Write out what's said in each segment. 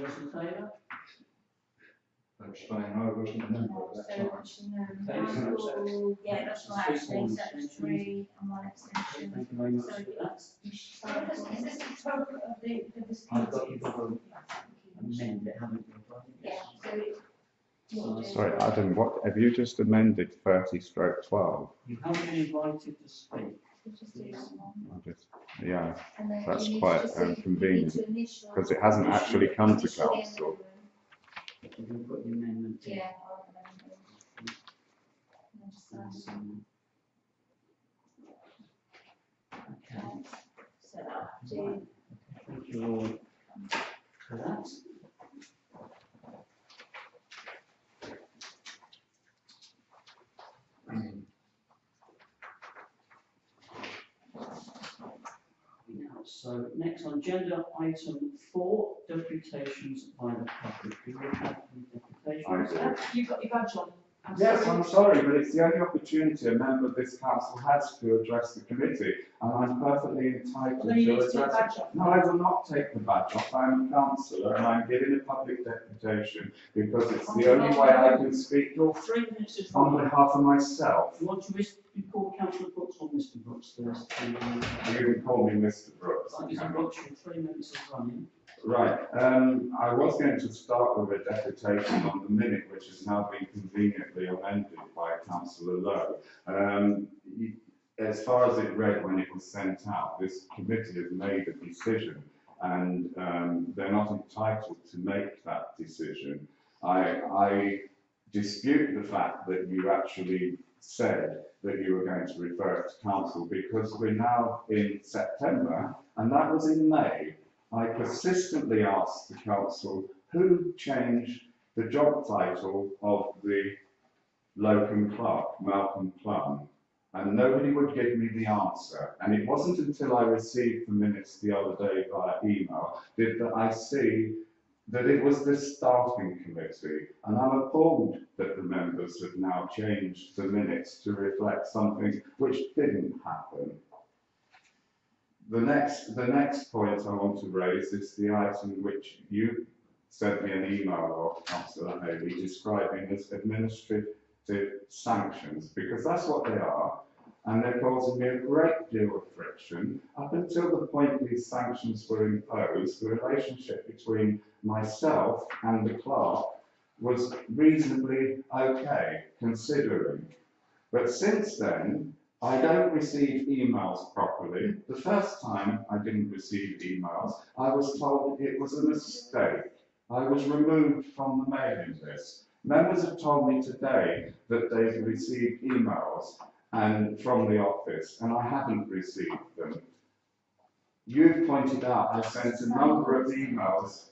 those in favour? Abstain, I wasn't a member at that time. Yeah, that's right, actually, so that's 3 and 1 extension. Thank you very much So for that. is this the total of the dispute? I've got you to amend it, haven't you? Yeah, so Sorry, Adam, what have you just amended 30/12? You haven't been invited to speak. Yeah, And then that's you need quite to see- convenient you need to because it hasn't actually come to initial council. You're going to put the amendment in. Yeah, I'll amend it. And then just sign Okay. it. So that do. Thank you all for that. So next on agenda item 4, deputations by the public. Do we have any deputations? You've got your badge on. Yes, I'm sorry, but it's the only opportunity a member of this council has to address the committee, and I'm perfectly entitled Well, then you to need to take the address badge it. off. No, I will not take the badge off. I am a councillor and I'm giving a public deputation because it's the only way I can speak Your 3 minutes is on right. behalf of myself. You want to be called Councillor Brookes or Mr Brookes first? You can call me Mr. Brookes. Right, Mr Brookes, your 3 minutes is running. Right, I was going to start with a deputation on the minute, which has now been conveniently amended by Councillor Lowe. As far as it read when it was sent out, this committee has made a decision and they're not entitled to make that decision. I dispute the fact that you actually said that you were going to refer it to council because we're now in September and that was in May. I persistently asked the council who changed the job title of the locum clerk, Malcolm Plum, and nobody would give me the answer. And it wasn't until I received the minutes the other day via email that I see that it was the staffing committee. And I'm appalled that the members have now changed the minutes to reflect something which didn't happen. The next point I want to raise is the item which you sent me an email of, Councillor Haley, describing as administrative sanctions, because that's what they are, and they're causing me a great deal of friction. Up until the point these sanctions were imposed, the relationship between myself and the clerk was reasonably okay, considering. But since then, I don't receive emails properly. The first time I didn't receive emails, I was told it was a mistake. I was removed from the mailing list. Members have told me today that they've received emails and from the office, and I haven't received them. You've pointed out I sent a number of emails,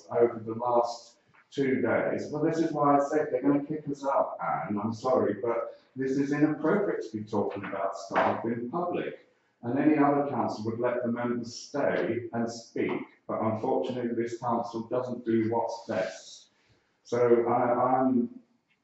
over the last 2 days. Well, this is why I said they're going to kick us out, Anne. I'm sorry, but this is inappropriate to be talking about staff in public. And any other council would let the members stay and speak. But unfortunately, this council doesn't do what's best. So I'm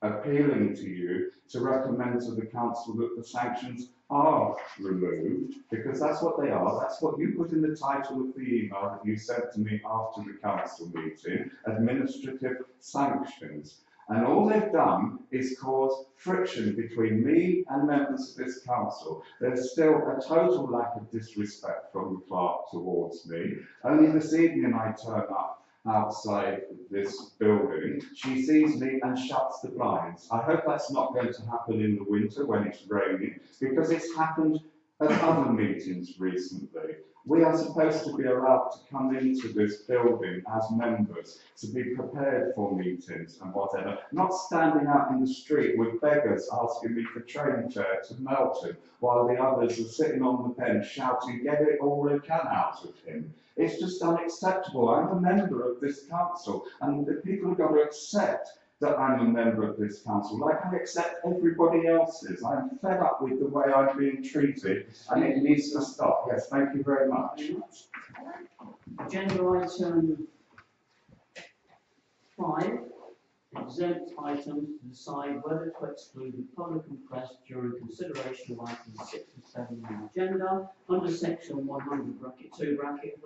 appealing to you to recommend to the council that the sanctions are removed, because that's what they are. That's what you put in the title of the email that you sent to me after the council meeting, administrative sanctions. And all they've done is cause friction between me and members of this council. There's still a total lack of disrespect from the clerk towards me. Only this evening I turn up outside this building. She sees me and shuts the blinds. I hope that's not going to happen in the winter when it's raining, because it's happened at other meetings recently. We are supposed to be allowed to come into this building as members, to be prepared for meetings and whatever, not standing out in the street with beggars asking me for train fare to Melton, while the others are sitting on the bench shouting, get it all they can out of him. It's just unacceptable. I'm a member of this council, and the people have got to accept that I'm a member of this council, like I accept everybody else's. I'm fed up with the way I'm being treated, and it needs to stop. Yes, thank you very much. Agenda item 5 exempt items to decide whether to exclude the public and press during consideration of items 6 and 7 on the agenda under section 100 bracket 2 bracket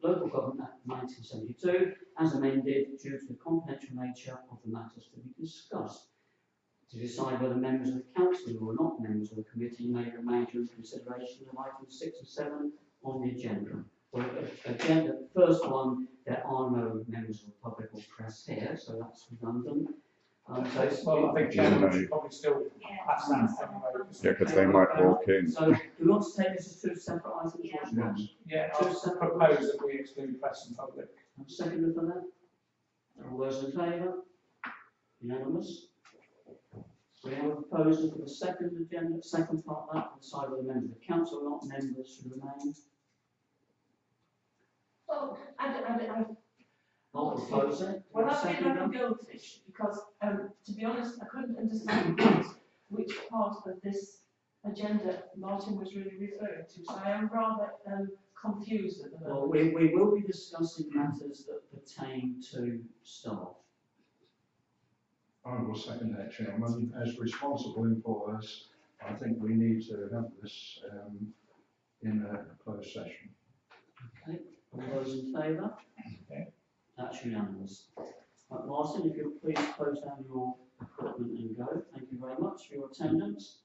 Local Government Act 1972 as amended due to the confidential nature of the matters to be discussed. To decide whether members of the council who are not members of the committee may remain during consideration of items 6 and 7 on the agenda. Well, agenda, the first one, there are no members of the public or press here, so that's redundant. Well, I think Chairman should probably still pass that anyway. Yeah, because they might walk in. So, do we want to take this as two separate items? Yeah. Or one? Yeah, I propose that we exclude press and public. And second for that? All those in favour? Unanimous? We have a proposal for the second agenda, second part of that, to decide whether members of the council or not members should remain. Well, I'll propose it. well, I Second feel like a one? goldfish because, to be honest, I couldn't understand which part of this agenda Martin was really referring to. So I am rather confused at the Well, moment. we will be discussing matters that pertain to staff. I will second that, Chairman. As responsible employers, I think we need to have this in a closed session. Okay, all those in favour? Okay. That's unanimous. Right, Martin, if you'll please close down your equipment and go. Thank you very much for your attendance.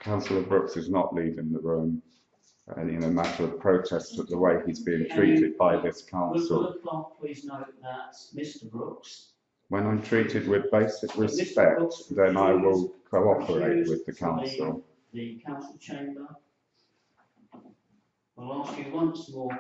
Councillor Brookes is not leaving the room in a matter of protest at the way he's being treated by this Will council. the clerk please note that Mr. Brooks, When I'm treated with basic respect, then I will cooperate with the council. the council chamber. I'll ask you once more.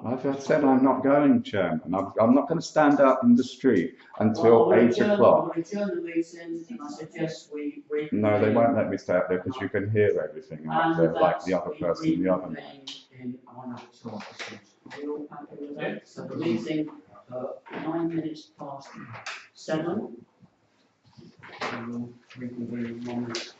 I've said I'm not going, Chairman. I'm not going to stand out in the street until 8 o'clock. We'll adjourn the meeting and I suggest we reconvene. No, they won't let me stay out there because you can hear everything out there, like the other person in the other. In one of the two offices. Are you all happy with that? So the meeting, 9 minutes past 7. We will reconvene in 1 minute.